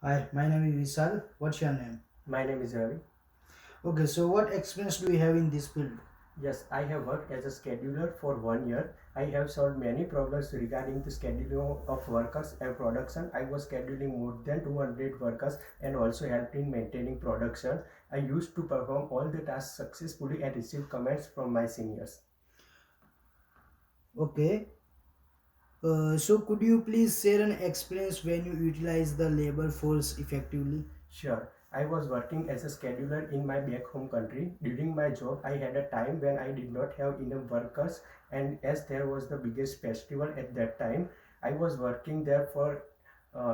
Hi, my name is Vishal. What's your name? My name is Ravi. Okay, so what experience do you have in this field? Yes, I have worked as a scheduler for 1 year. I have solved many problems regarding the scheduling of workers and production. I was scheduling more than 200 workers and also helped in maintaining production. I used to perform all the tasks successfully and receive comments from my seniors. Okay, so could you please share an experience when you utilize the labor force effectively? Sure. I was working as a scheduler in my back home country. During my job, I had a time when I did not have enough workers, and as there was the biggest festival at that time, I was working there for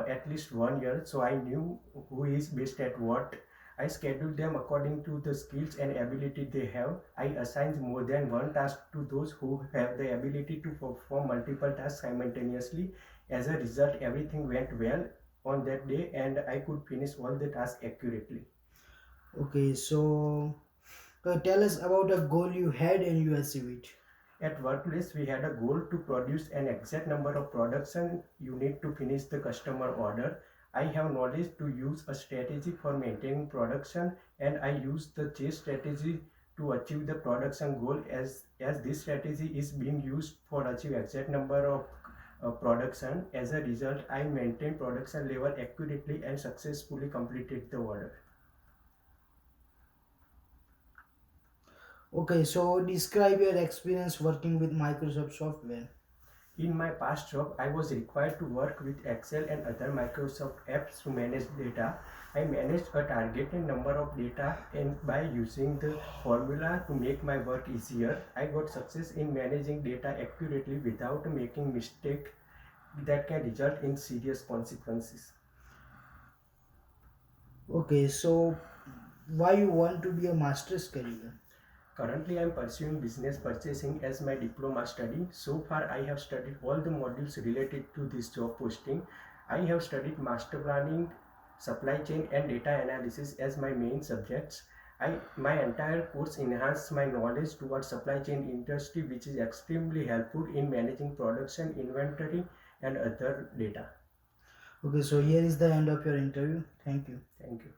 at least 1 year, so I knew who is best at what. I scheduled them according to the skills and ability they have. I assigned more than one task to those who have the ability to perform multiple tasks simultaneously. As a result, everything went well on that day and I could finish all the tasks accurately. Okay, so tell us about a goal you had and you achieved it. At workplace, we had a goal to produce an exact number of production unit to finish the customer order. I have knowledge to use a strategy for maintaining production and I use the chase strategy to achieve the production goal as this strategy is being used for achieve exact number of production. As a result, I maintained production level accurately and successfully completed the order. Okay, so describe your experience working with Microsoft software. In my past job, I was required to work with Excel and other Microsoft apps to manage data. I managed a targeted number of data and by using the formula to make my work easier, I got success in managing data accurately without making mistake that can result in serious consequences. Okay, so why you want to be a master's career? Currently, I am pursuing business purchasing as my diploma study. So far, I have studied all the modules related to this job posting. I have studied master planning, supply chain, and data analysis as my main subjects. My entire course enhanced my knowledge towards supply chain industry, which is extremely helpful in managing production, inventory, and other data. Okay, so here is the end of your interview. Thank you. Thank you.